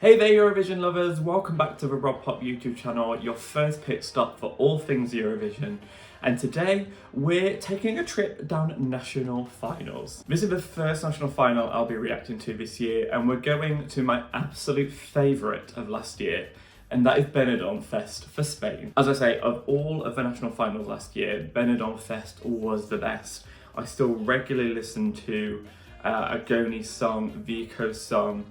Hey there Eurovision lovers, welcome back to the Rob Pop YouTube channel, your first pit stop for all things Eurovision. And today we're taking a trip down national finals. This is the first national final I'll be reacting to this year, and we're going to my absolute favourite of last year, and that is Benidorm Fest for Spain. As I say, of all of the national finals last year, Benidorm Fest was the best. I still regularly listen to Agoni's song, Vico's song,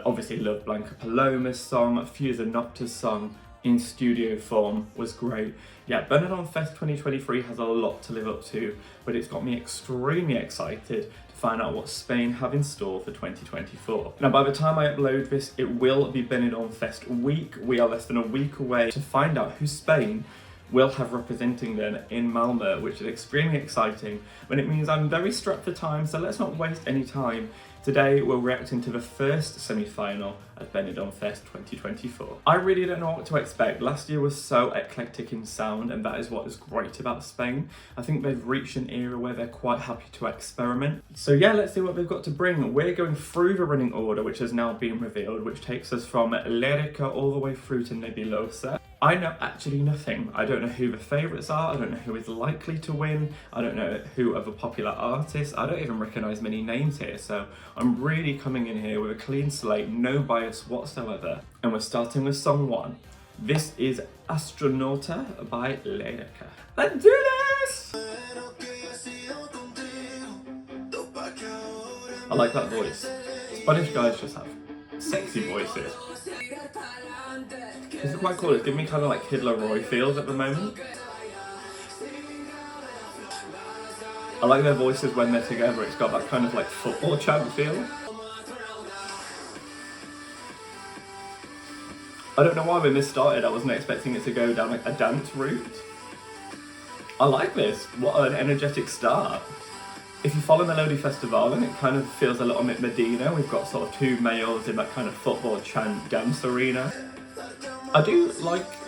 obviously love Blanca Paloma's song, Fuse Nocta's song in studio form was great. Yeah, Benidorm Fest 2023 has a lot to live up to, but it's got me extremely excited to find out what Spain have in store for 2024. Now, by the time I upload this, it will be Benidorm Fest week. We are less than a week away to find out who Spain will have representing them in Malmö, which is extremely exciting, but it means I'm very strapped for time, so let's not waste any time. Today we're reacting to the first semi-final at Benidorm Fest 2024. I really don't know what to expect. Last year was so eclectic in sound, and that is what is great about Spain. I think they've reached an era where they're quite happy to experiment. So yeah, let's see what they've got to bring. We're going through the running order, which has now been revealed, which takes us from Lérica all the way through to Nebulossa. I know actually nothing. I don't know who the favourites are, I don't know who is likely to win, I don't know who are the popular artists, I don't even recognise many names here, so I'm really coming in here with a clean slate, no bias whatsoever. And we're starting with song 1. This is Astronauta by Lérica. Let's do this! I like that voice. Spanish guys just have sexy voices. This is quite cool, it's giving me kind of like Kid Laroi feels at the moment. I like their voices when they're together, it's got that kind of like football chant feel. I don't know why when this started I wasn't expecting it to go down like a dance route. I like this, what an energetic start. If you follow Melody Festival, then it kind of feels a little bit Medina. We've got sort of two males in that kind of football chant dance arena. I do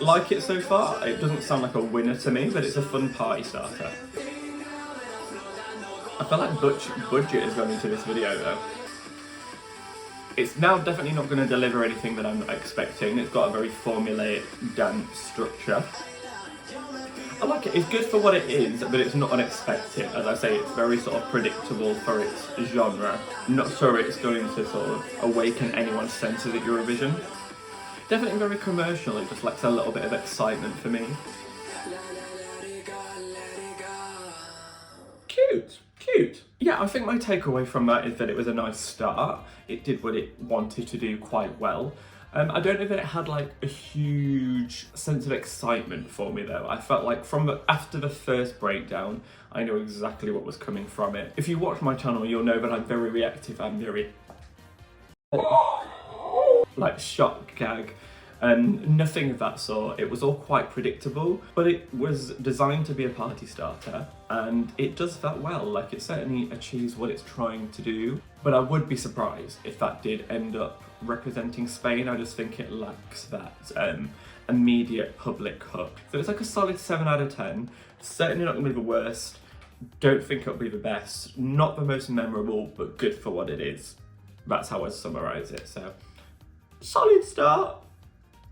like it so far. It doesn't sound like a winner to me, but it's a fun party starter. I feel like budget has gone into this video though. It's now definitely not going to deliver anything that I'm expecting. It's got a very formulaic dance structure. I like it, it's good for what it is, but it's not unexpected. As I say, it's very sort of predictable for its genre. I'm not sure it's going to sort of awaken anyone's senses at Eurovision. Definitely very commercial, it just lacks a little bit of excitement for me. Cute. Yeah, I think my takeaway from that is that it was a nice start. It did what it wanted to do quite well. I don't know that it had like a huge sense of excitement for me though. I felt like after the first breakdown, I knew exactly what was coming from it. If you watch my channel, you'll know that I'm very reactive. I'm very like shock gag and nothing of that sort. It was all quite predictable, but it was designed to be a party starter and it does that well. Like it certainly achieves what it's trying to do, but I would be surprised if that did end up representing Spain. I just think it lacks that immediate public hook. So it's like a solid 7 out of 10. Certainly not gonna be the worst. Don't think it'll be the best. Not the most memorable, but good for what it is. That's how I summarize it. So solid start.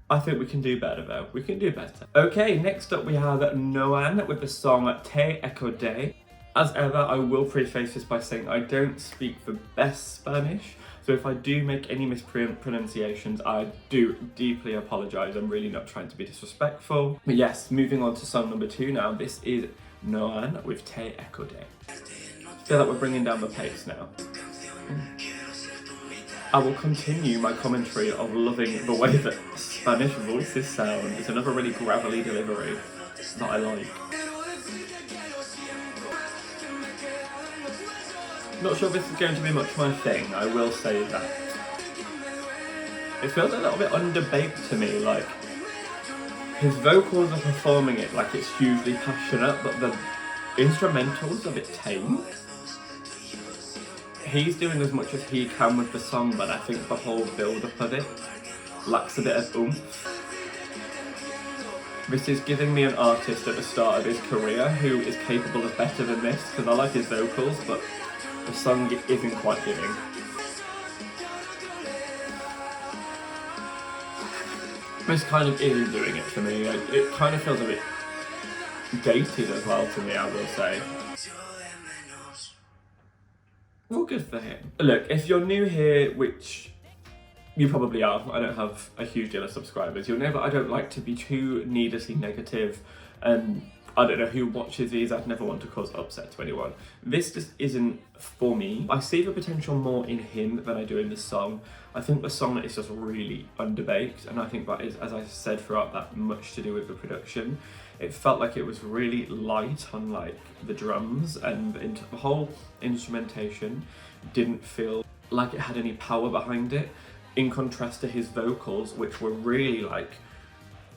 I think we can do better though. We can do better. Okay, next up we have Noan with the song Te Echo De. As ever, I will preface this by saying I don't speak the best Spanish, so if I do make any mispronunciations, I do deeply apologise. I'm really not trying to be disrespectful. But yes, moving on to song number 2 now. This is Noan with Te Echo De. I feel like we're bringing down the pace now. I will continue my commentary of loving the way that Spanish voices sound. It's another really gravelly delivery that I like. Not sure if this is going to be much my thing, I will say that. It feels a little bit underbaked to me, like his vocals are performing it like it's hugely passionate, but the instrumentals are a bit tame. He's doing as much as he can with the song, but I think the whole build-up of it lacks a bit of oomph. This is giving me an artist at the start of his career who is capable of better than this, because I like his vocals, but the song isn't quite giving. This kind of isn't doing it for me. It kind of feels a bit dated as well to me, I will say. Well, good for him. Look, if you're new here, which you probably are, I don't have a huge deal of subscribers, you'll know that I don't like to be too needlessly negative, and I don't know who watches these, I'd never want to cause upset to anyone. This just isn't for me. I see the potential more in him than I do in the song. I think the song is just really underbaked, and I think that is, as I said throughout, that much to do with the production. It felt like it was really light on like the drums, and the whole instrumentation didn't feel like it had any power behind it, in contrast to his vocals, which were really like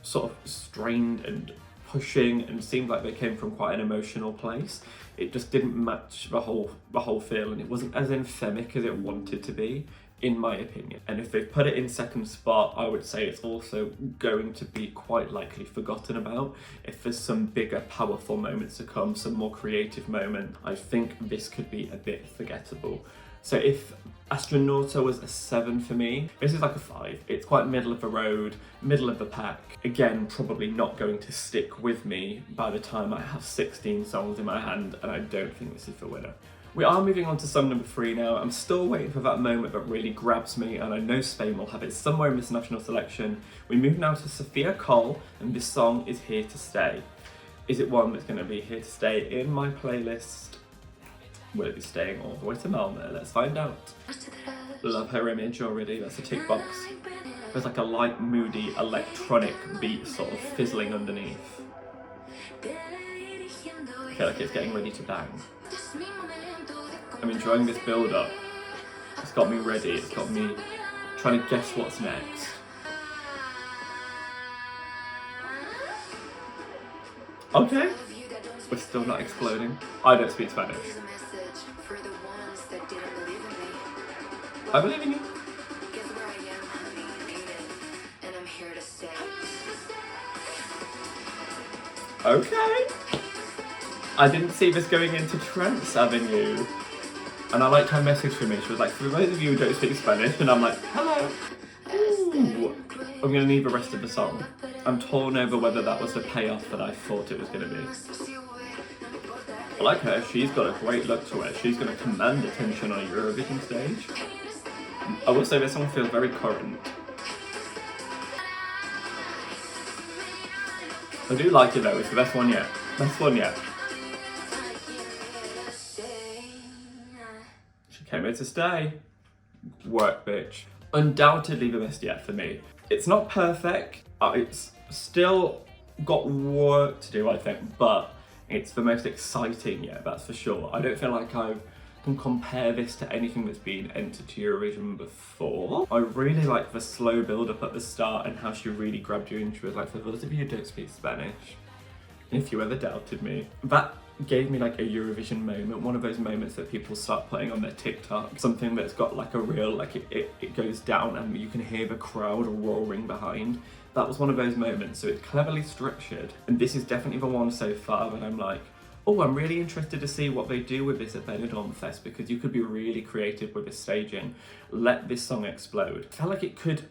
sort of strained and pushing and seemed like they came from quite an emotional place. It just didn't match the whole feel, and it wasn't as anthemic as it wanted to be, in my opinion. And if they've put it in second spot, I would say it's also going to be quite likely forgotten about. If there's some bigger, powerful moments to come, some more creative moment, I think this could be a bit forgettable. So if Astronauta was a 7 for me, this is like a 5. It's quite middle of the road, middle of the pack. Again, probably not going to stick with me by the time I have 16 songs in my hand, and I don't think this is the winner. We are moving on to song number 3 now. I'm still waiting for that moment that really grabs me, and I know Spain will have it somewhere in this national selection. We move now to Sofia Coll, and this song is Here to Stay. Is it one that's going to be here to stay in my playlist? Will it be staying all the way to Malmo? Let's find out. Love her image already, that's a tick box. There's like a light, moody, electronic beat sort of fizzling underneath. I feel like it's getting ready to bang. I'm enjoying this build up. It's got me ready, it's got me trying to guess what's next. Okay. We're still not exploding. I don't speak Spanish. I believe in you. Okay. I didn't see this going into Trance Avenue. And I liked her message for me. She was like, for those of you who don't speak Spanish, and I'm like, hello. Ooh. I'm gonna need the rest of the song. I'm torn over whether that was the payoff that I thought it was gonna be. I like her, she's got a great look to her. She's gonna command attention on a Eurovision stage. I will say this song feels very current. I do like it though, it's the best one yet. Best one yet. She came here to stay. Work, bitch. Undoubtedly the best yet for me. It's not perfect, it's still got work to do I think, but it's the most exciting yet, that's for sure. I don't feel like I can compare this to anything that's been entered to Eurovision before. I really like the slow build up at the start and how she really grabbed you into it. Like, for those of you who don't speak Spanish, if you ever doubted me, that gave me like a Eurovision moment, one of those moments that people start putting on their TikTok, something that's got like a real, like it goes down and you can hear the crowd roaring behind. That was one of those moments, so it's cleverly structured, and this is definitely the one so far that I'm like, oh, I'm really interested to see what they do with this at Benidorm Fest, because you could be really creative with this staging. Let this song explode. I felt like it could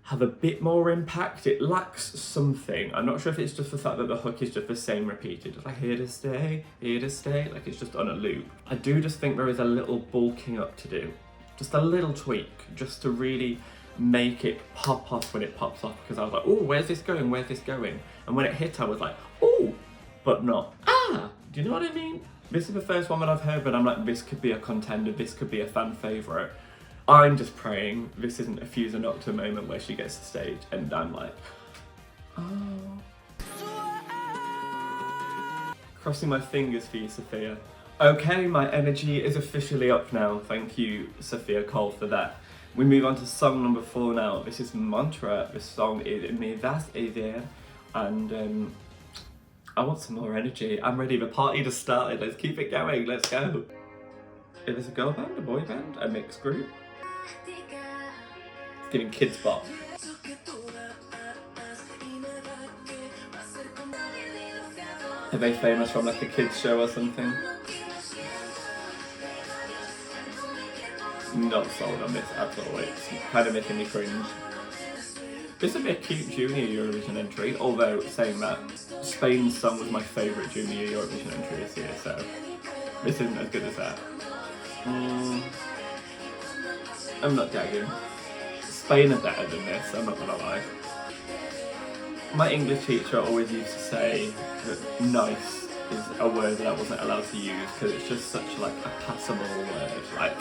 have a bit more impact. It lacks something. I'm not sure if it's just the fact that the hook is just the same repeated. It's like, here to stay, like it's just on a loop. I do just think there is a little bulking up to do. Just a little tweak, just to really make it pop off when it pops off, because I was like, oh, where's this going, where's this going? And when it hit, I was like, oh, but not. Ah, do you know what I mean? This is the first one that I've heard, but I'm like, this could be a contender, this could be a fan favourite. I'm just praying this isn't a Fuse and Octa moment where she gets to stage and I'm like, oh. Crossing my fingers for you, Sofia. Okay, my energy is officially up now. Thank you, Sofia Coll, for that. We move on to song number 4 now. This is Mantra. This song is Me Vas There, and I want some more energy. I'm ready. The party just started. Let's keep it going. Let's go. Is this a girl band, a boy band, a mixed group? It's giving kids bop. Are they famous from like a kids show or something? Not sold on this at all. It's kind of making me cringe. This would be a cute junior Eurovision entry, although saying that, Spain's song was my favourite junior Eurovision entry this year, so this isn't as good as that. I'm not gagging. Spain are better than this, I'm not gonna lie. My English teacher always used to say that nice is a word that I wasn't allowed to use because it's just such like a passable word, like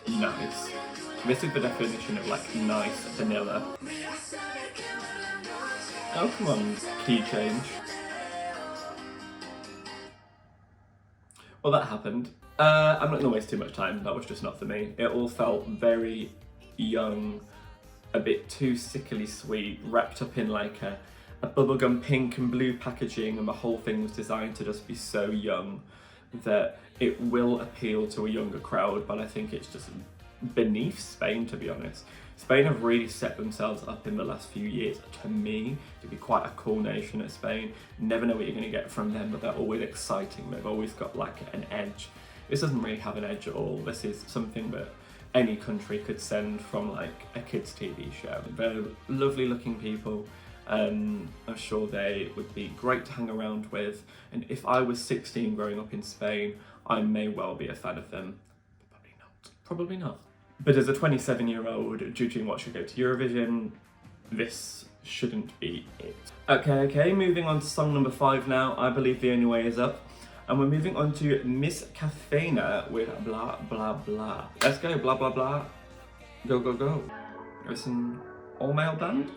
nice. This is the definition of like nice vanilla. Oh come on, key change. Well, that happened. I'm not gonna waste too much time, that was just not for me. It all felt very young, a bit too sickly sweet, wrapped up in like a bubblegum pink and blue packaging, and the whole thing was designed to just be so young that it will appeal to a younger crowd, but I think it's just beneath Spain, to be honest. Spain have really set themselves up in the last few years, to me, to be quite a cool nation at Spain. Never know what you're going to get from them, but they're always exciting. They've always got like an edge. This doesn't really have an edge at all. This is something that any country could send from like a kids' TV show. They're lovely looking people. I'm sure they would be great to hang around with. And if I was 16 growing up in Spain, I may well be a fan of them. Probably not. Probably not. But as a 27-year-old judging what should go to Eurovision, this shouldn't be it. Okay, moving on to song number 5 now. I Believe the Only Way Is Up. And we're moving on to Miss Caffeina with Blah Blah Blah. Let's go, blah blah blah. Go, go, go. It's an all-male band.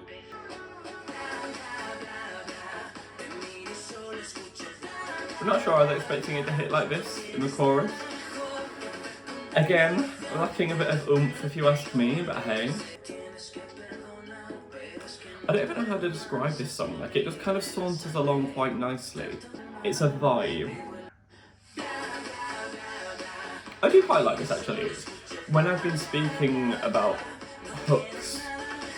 I'm not sure I was expecting it to hit like this in the chorus. Again, lacking a bit of oomph if you ask me, but hey. I don't even know how to describe this song, like it just kind of saunters along quite nicely. It's a vibe. I do quite like this actually. When I've been speaking about hooks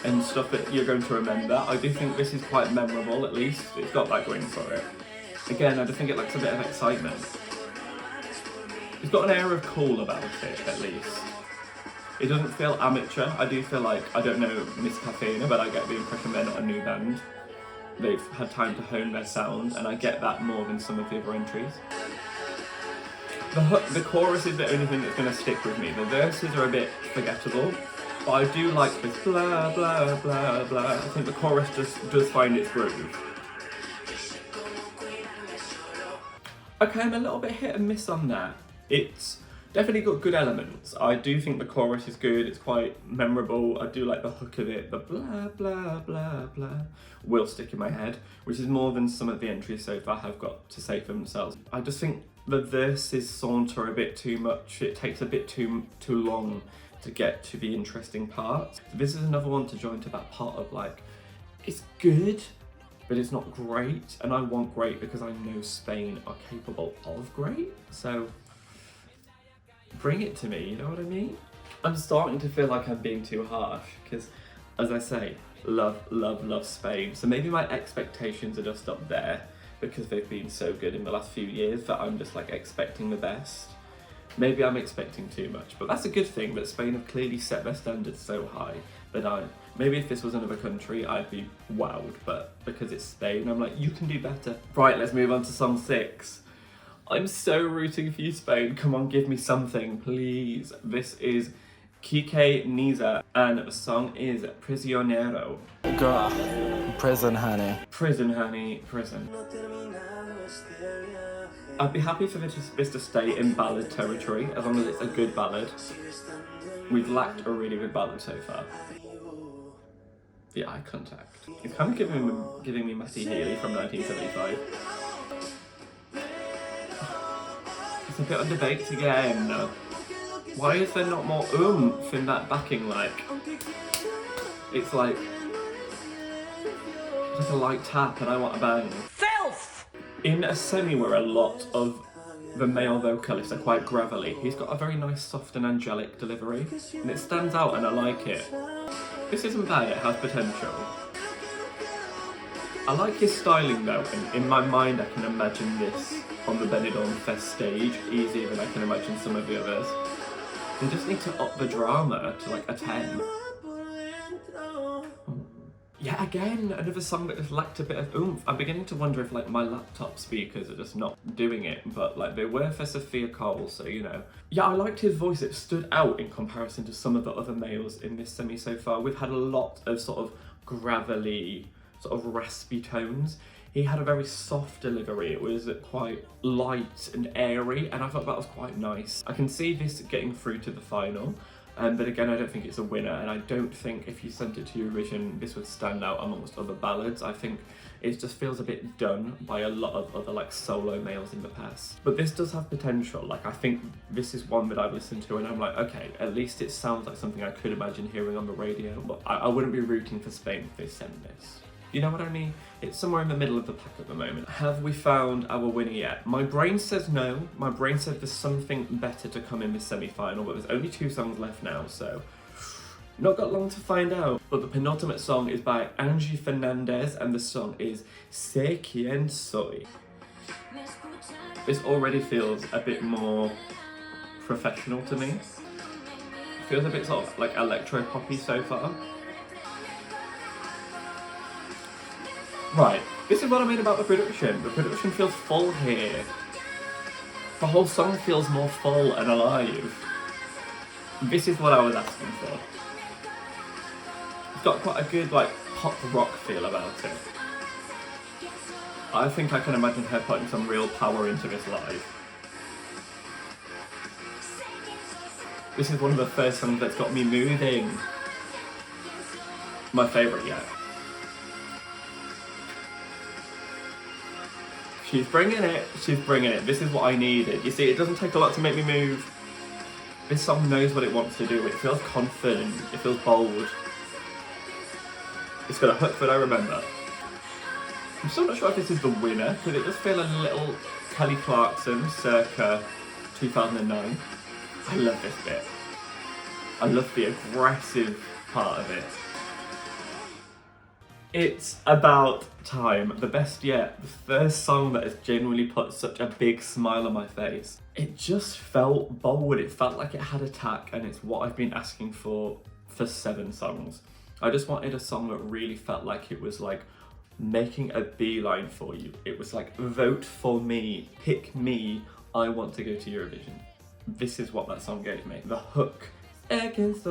and stuff that you're going to remember, I do think this is quite memorable at least. It's got that going for it. Again, I just think it lacks a bit of excitement. It's got an air of cool about it, at least. It doesn't feel amateur. I do feel like, I don't know Miss Caffeina, but I get the impression they're not a new band. They've had time to hone their sound, and I get that more than some of the other entries. The chorus is the only thing that's going to stick with me. The verses are a bit forgettable, but I do like this blah, blah, blah, blah. I think the chorus just does find its groove. Okay, I'm a little bit hit and miss on that. It's definitely got good elements. I do think the chorus is good, it's quite memorable. I do like the hook of it, the blah, blah, blah, blah will stick in my head, which is more than some of the entries so far have got to say for themselves. I just think the verses saunter a bit too much. It takes a bit too long to get to the interesting parts. So this is another one to join to that part of like, it's good, but it's not great, and I want great because I know Spain are capable of great, so bring it to me, you know what I mean? I'm starting to feel like I'm being too harsh, because as I say, love, love, love Spain, so maybe my expectations are just up there because they've been so good in the last few years that I'm just like expecting the best. Maybe I'm expecting too much, but that's a good thing that Spain have clearly set their standards so high that maybe if this was another country, I'd be wowed, but because it's Spain, I'm like, you can do better. Right, let's move on to song 6. I'm so rooting for you, Spain. Come on, give me something, please. This is Quique, Niza, and the song is Prisionero. Girl, prison, honey. Prison, honey, prison. I'd be happy for this to stay in ballad territory, as long as it's a good ballad. We've lacked a really good ballad so far. The eye contact. It's kind of giving me Matty Healy from 1975. It's a bit on debate again. Why is there not more oomph in that backing, like? It's like a light tap and I want a bang. Filth! In a semi where a lot of the male vocalists are quite gravelly, he's got a very nice soft and angelic delivery, and it stands out and I like it. This isn't bad, it has potential. I like his styling though, and in my mind I can imagine this on the Benidorm Fest stage easier than I can imagine some of the others. They just need to up the drama to like a 10. Yeah, again, another song that just lacked a bit of oomph. I'm beginning to wonder if like my laptop speakers are just not doing it, but like they were for Sofia Coll, so you know. Yeah, I liked his voice. It stood out in comparison to some of the other males in this semi so far. We've had a lot of sort of gravelly, sort of raspy tones. He had a very soft delivery. It was quite light and airy, and I thought that was quite nice. I can see this getting through to the final. But again, I don't think it's a winner, and I don't think if you sent it to Eurovision, this would stand out amongst other ballads. I think it just feels a bit done by a lot of other like solo males in the past. But this does have potential. Like, I think this is one that I've listened to and I'm like, okay, at least it sounds like something I could imagine hearing on the radio, but I wouldn't be rooting for Spain if they sent this. You know what I mean? It's somewhere in the middle of the pack at the moment. Have we found our winner yet? My brain says no. My brain said there's something better to come in this semi-final, but there's only 2 songs left now, so not got long to find out. But the penultimate song is by Angy Fernández, and the song is Sé quién soy. This already feels a bit more professional to me. It feels a bit sort of like electro-poppy so far. Right, this is what I mean about the production. The production feels full here. The whole song feels more full and alive. This is what I was asking for. It's got quite a good like pop rock feel about it. I think I can imagine her putting some real power into this live. This is one of the first songs that's got me moving. My favourite yet. She's bringing it, she's bringing it. This is what I needed. You see, it doesn't take a lot to make me move. This song knows what it wants to do. It feels confident, it feels bold. It's got a hook that I remember. I'm still not sure if this is the winner, because it does feel a little Kelly Clarkson circa 2009. I love this bit. I love the aggressive part of it. It's about time. The best yet. The first song that has genuinely put such a big smile on my face. It just felt bold. It felt like it had attack, and it's what I've been asking for 7 songs. I just wanted a song that really felt like it was like making a beeline for you. It was like, vote for me, pick me, I want to go to Eurovision. This is what that song gave me. The hook, against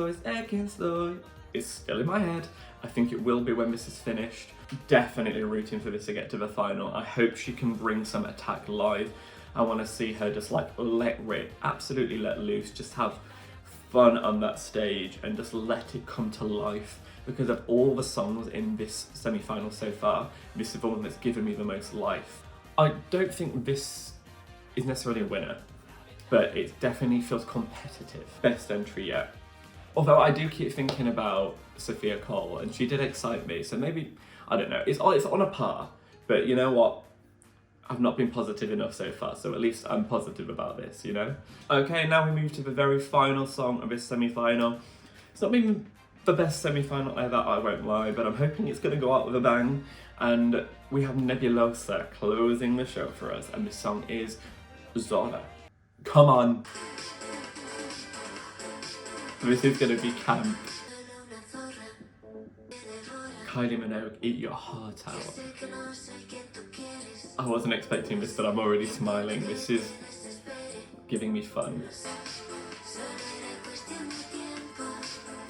is still in my head. I think it will be when this is finished. Definitely rooting for this to get to the final. I hope she can bring some attack live. I want to see her just like let rip, absolutely let loose, just have fun on that stage and just let it come to life. Because of all the songs in this semi-final so far, this is the one that's given me the most life. I don't think this is necessarily a winner, but it definitely feels competitive. Best entry yet. Although I do keep thinking about Sofia Coll, and she did excite me, so maybe, I don't know, it's on a par, but you know what? I've not been positive enough so far, so at least I'm positive about this, you know? Okay, now we move to the very final song of this semi-final. It's not been the best semi-final ever, I won't lie, but I'm hoping it's going to go out with a bang, and we have Nebulossa closing the show for us, and the song is Zorra. Come on. This is going to be camp. Kylie Minogue, eat your heart out. I wasn't expecting this, but I'm already smiling. This is giving me fun.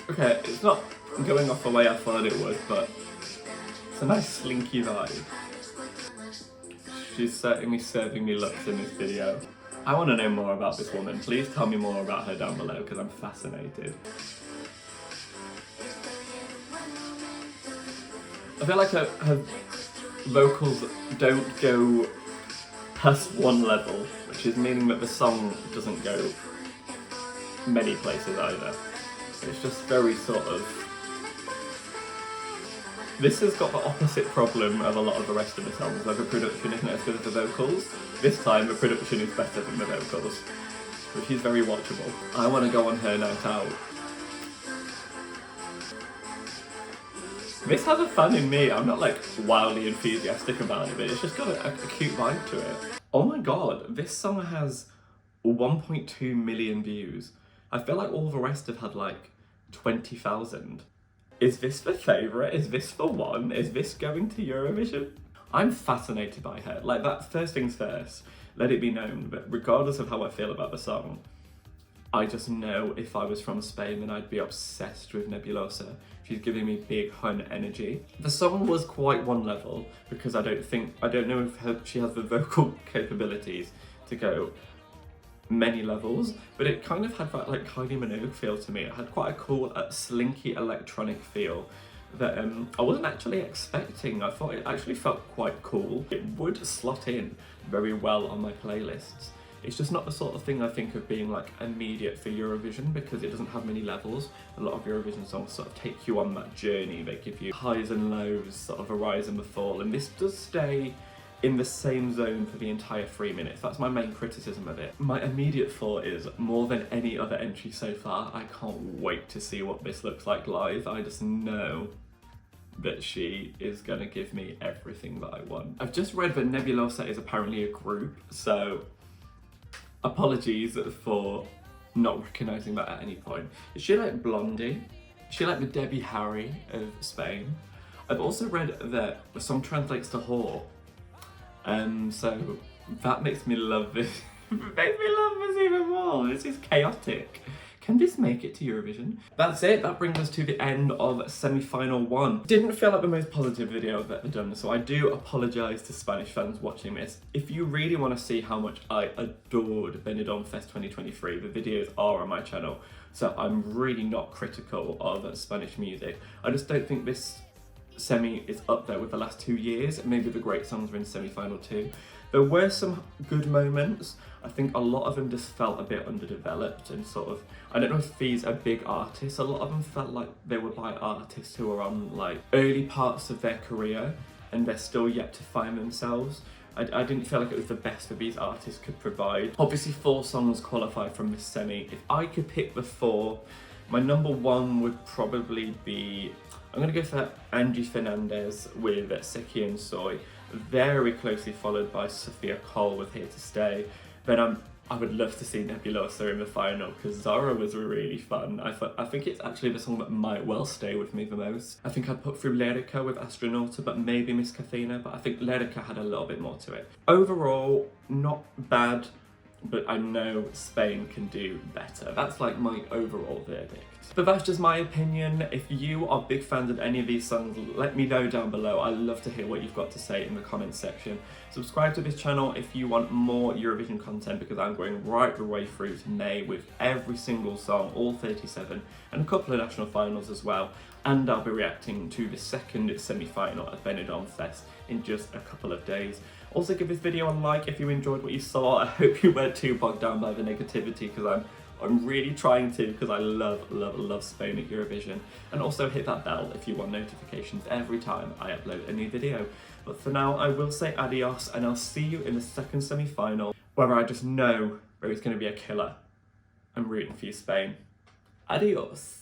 Okay, it's not going off the way I thought it would, but it's a nice slinky vibe. She's certainly serving me looks in this video. I want to know more about this woman. Please tell me more about her down below, because I'm fascinated. I feel like her vocals don't go past one level, which is meaning that the song doesn't go many places either. It's just very sort of... This has got the opposite problem of a lot of the rest of the songs, where the production isn't as good as the vocals. This time the production is better than the vocals, which is very watchable. I want to go on her night out. This has a fan in me. I'm not like wildly enthusiastic about it, but it's just got a cute vibe to it. Oh my god, this song has 1.2 million views. I feel like all the rest have had like 20,000. Is this the favourite? Is this the one? Is this going to Eurovision? I'm fascinated by her. Like, that first things first, let it be known, but regardless of how I feel about the song, I just know if I was from Spain then I'd be obsessed with Nebulossa. She's giving me big hun energy. The song was quite one level because I don't know if she has the vocal capabilities to go many levels, but it kind of had that like Kylie Minogue feel to me. It had quite a cool slinky electronic feel that I wasn't actually expecting. I thought it actually felt quite cool. It would slot in very well on my playlists. It's just not the sort of thing I think of being like immediate for Eurovision because it doesn't have many levels. A lot of Eurovision songs sort of take you on that journey. They give you highs and lows, sort of a rise and a fall, and this does stay in the same zone for the entire 3 minutes. That's my main criticism of it. My immediate thought is, more than any other entry so far, I can't wait to see what this looks like live. I just know that she is gonna give me everything that I want. I've just read that Nebulossa is apparently a group, so apologies for not recognising that at any point. Is she like Blondie? Is she like the Debbie Harry of Spain? I've also read that the song translates to whore. So that makes me love this. Makes me love this even more. This is chaotic. Can this make it to Eurovision? That's it. That brings us to the end of semi-final 1. Didn't feel like the most positive video I've ever done, so I do apologise to Spanish fans watching this. If you really want to see how much I adored Benidorm Fest 2023, the videos are on my channel, so I'm really not critical of Spanish music. I just don't think this semi is up there with the last 2 years. Maybe the great songs were in semi-final 2. There were some good moments. I think a lot of them just felt a bit underdeveloped and sort of, I don't know if these are big artists, a lot of them felt like they were by artists who are on like early parts of their career and they're still yet to find themselves. I didn't feel like it was the best that these artists could provide. Obviously 4 songs qualify from this semi. If I could pick the 4, my number 1 would probably be, I'm gonna go for Angy Fernández with Seki and Soy, very closely followed by Sofia Coll with Here to Stay. Then I would love to see Nebulossa in the final because Zorra was really fun. I think it's actually the song that might well stay with me the most. I think I'd put through Lérica with Astronauta, but maybe Miss Caffeina, but I think Lérica had a little bit more to it. Overall, not bad, but I know Spain can do better. That's like my overall verdict. But that's just my opinion. If you are big fans of any of these songs, let me know down below. I love to hear what you've got to say in the comments section. Subscribe to this channel if you want more Eurovision content because I'm going right the way through to May with every single song, all 37, and a couple of national finals as well. And I'll be reacting to the second semi-final at Benidorm Fest in just a couple of days. Also give this video a like if you enjoyed what you saw. I hope you weren't too bogged down by the negativity because I'm really trying to, because I love Spain at Eurovision. And also hit that bell if you want notifications every time I upload a new video. But for now, I will say adios, and I'll see you in the second semi-final, where I just know there is going to be a killer. I'm rooting for you, Spain. Adios.